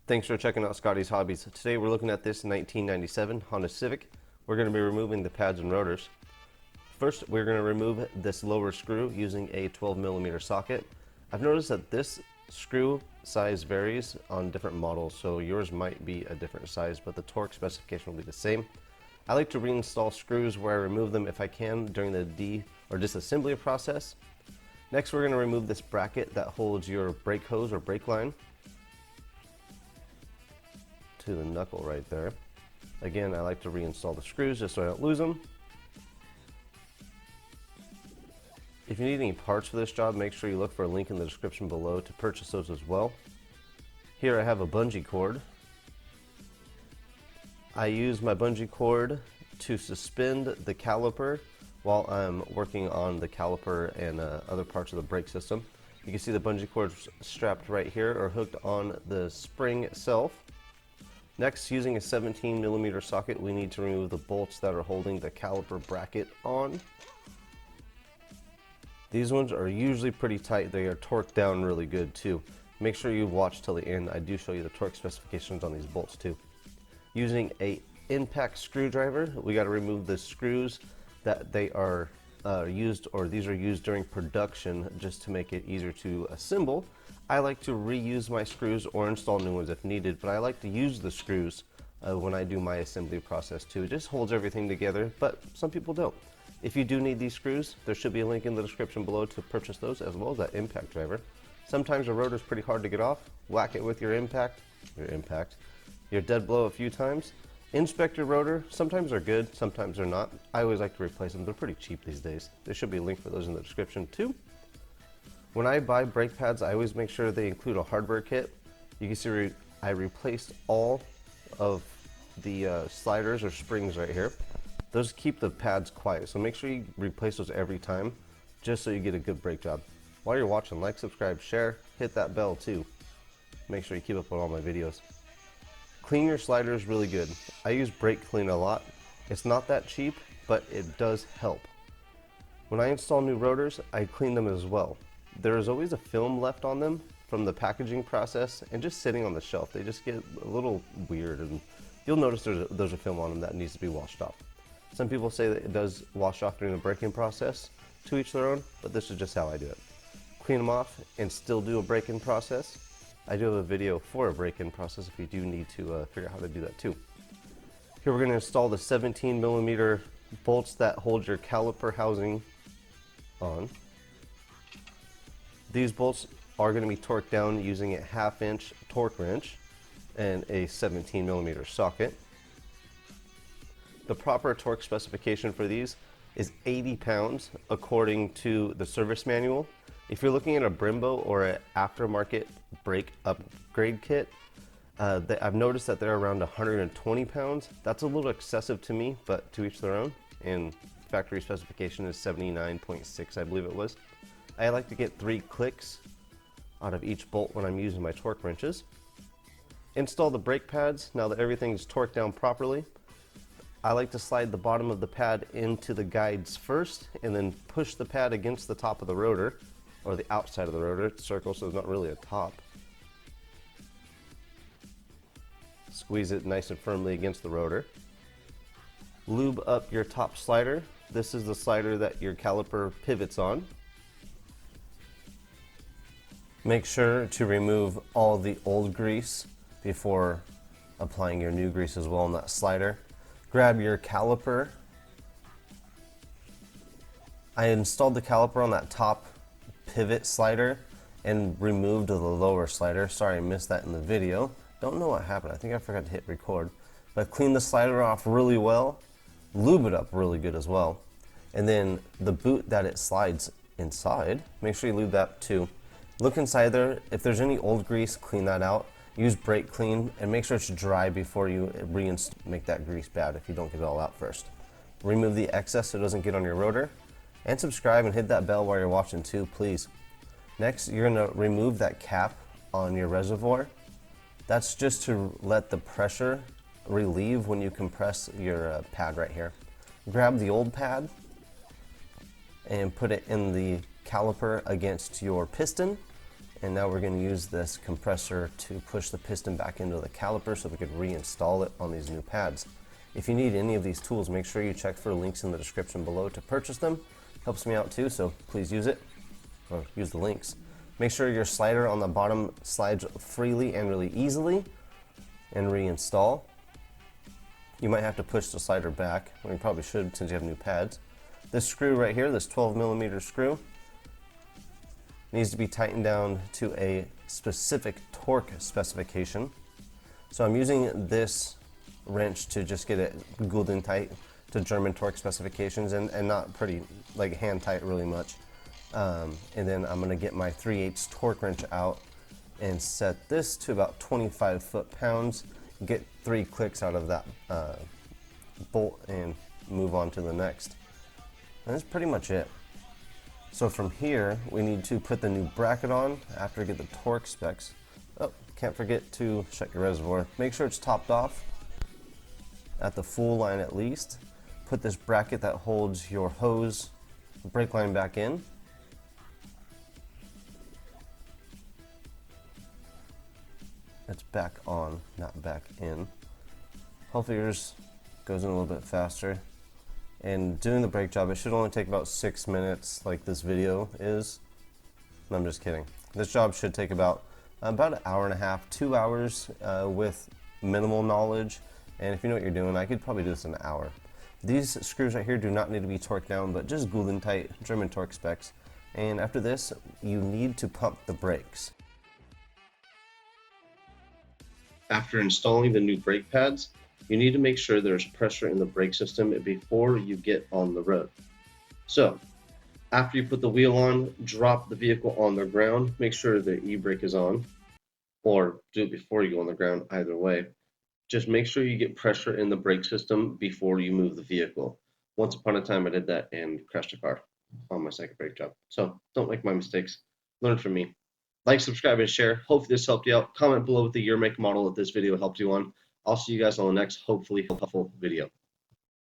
Thanks for checking out Scotty's Hobbies. Today we're looking at this 1997 Honda Civic. We're going to be removing the pads and rotors. First, we're going to remove this lower screw using a 12mm socket. I've noticed that this screw size varies on different models, so yours might be a different size, but the torque specification will be the same. I like to reinstall screws where I remove them if I can during the disassembly process. Next, we're going to remove this bracket that holds your brake hose or brake line to the knuckle right there. Again, I like to reinstall the screws just so I don't lose them. If you need any parts for this job, make sure you look for a link in the description below to purchase those as well. Here I have a bungee cord. I use my bungee cord to suspend the caliper while I'm working on the caliper and other parts of the brake system. You can see the bungee cord strapped right here or hooked on the spring itself. Next, using a 17mm socket, we need to remove the bolts that are holding the caliper bracket on. These ones are usually pretty tight. They are torqued down really good too. Make sure you watch till the end. I do show you the torque specifications on these bolts too. Using a impact screwdriver, we got to remove the screws that they are used, or these are used during production just to make it easier to assemble. I like to reuse my screws or install new ones if needed, but I like to use the screws when I do my assembly process too. It just holds everything together, but some people don't. If you do need these screws, there should be a link in the description below to purchase those, as well as that impact driver. Sometimes a rotor is pretty hard to get off. Whack it with your dead blow a few times. Inspect your rotor. Sometimes they're good, sometimes they're not. I always like to replace them. They're pretty cheap these days. There should be a link for those in the description too. When I buy brake pads, I always make sure they include a hardware kit. You can see I replaced all of the sliders or springs right here. Those keep the pads quiet, so make sure you replace those every time, just so you get a good brake job. While you're watching, like, subscribe, share, hit that bell too. Make sure you keep up with all my videos. Clean your sliders really good. I use brake clean a lot. It's not that cheap, but it does help. When I install new rotors, I clean them as well. There is always a film left on them from the packaging process and just sitting on the shelf. They just get a little weird, and you'll notice there's a film on them that needs to be washed off. Some people say that it does wash off during the braking process. To each their own, but this is just how I do it. Clean them off and still do a break-in process. I do have a video for a break-in process if you do need to figure out how to do that too. Here we're going to install the 17mm bolts that hold your caliper housing on. These bolts are going to be torqued down using a 1/2-inch torque wrench and a 17mm socket. The proper torque specification for these is 80 pounds according to the service manual. If you're looking at a Brembo or an aftermarket brake upgrade kit, I've noticed that they're around 120 pounds. That's a little excessive to me, but to each their own. And factory specification is 79.6, I believe it was. I like to get 3 clicks out of each bolt when I'm using my torque wrenches. Install the brake pads now that everything's torqued down properly. I like to slide the bottom of the pad into the guides first and then push the pad against the top of the rotor, or the outside of the rotor. It's circle, so it's not really a top. Squeeze it nice and firmly against the rotor. Lube up your top slider. This is the slider that your caliper pivots on. Make sure to remove all the old grease before applying your new grease as well on that slider. Grab your caliper. I installed the caliper on that top pivot slider and removed the lower slider. Sorry I missed that in the video. Don't know what happened. I think I forgot to hit record. But clean the slider off really well. Lube it up really good as well. And then the boot that it slides inside, make sure you lube that too. Look inside there. If there's any old grease, clean that out. Use brake clean and make sure it's dry before you make that grease bad if you don't get it all out first. Remove the excess so it doesn't get on your rotor. And subscribe and hit that bell while you're watching too, please. Next, you're going to remove that cap on your reservoir. That's just to let the pressure relieve when you compress your pad right here. Grab the old pad and put it in the caliper against your piston And now we're going to use this compressor to push the piston back into the caliper so we could reinstall it on these new pads. If you need any of these tools, make sure you check for links in the description below to purchase them. Helps me out too, so please use it, or use the links. Make sure your slider on the bottom slides freely and really easily, and reinstall. You might have to push the slider back, or you probably should since you have new pads. This screw right here, this 12mm screw, needs to be tightened down to a specific torque specification. So I'm using this wrench to just get it glued in tight to German torque specifications, and not pretty, like hand tight really much. And then I'm gonna get my 3/8 torque wrench out and set this to about 25 foot-pounds, get 3 clicks out of that bolt and move on to the next. And that's pretty much it. So from here, we need to put the new bracket on after we get the torque specs. Oh, can't forget to shut your reservoir. Make sure it's topped off at the full line at least. Put this bracket that holds your hose brake line back in. It's back on, not back in. Hopefully yours goes in a little bit faster. And doing the brake job, it should only take about 6 minutes like this video is. No, I'm just kidding. This job should take about an hour and a half, 2 hours with minimal knowledge. And if you know what you're doing, I could probably do this in an hour. These screws right here do not need to be torqued down, but just glue them tight, German torque specs. And after this, you need to pump the brakes. After installing the new brake pads, you need to make sure there's pressure in the brake system before you get on the road. So, after you put the wheel on, drop the vehicle on the ground, make sure the e-brake is on, or do it before you go on the ground, either way. Just make sure you get pressure in the brake system before you move the vehicle. Once upon a time I did that and crashed a car on my second brake job. So don't make my mistakes, learn from me. Like, subscribe, and share. Hopefully this helped you out. Comment below with the year, make, model that this video helped you on. I'll see you guys on the next, hopefully helpful video.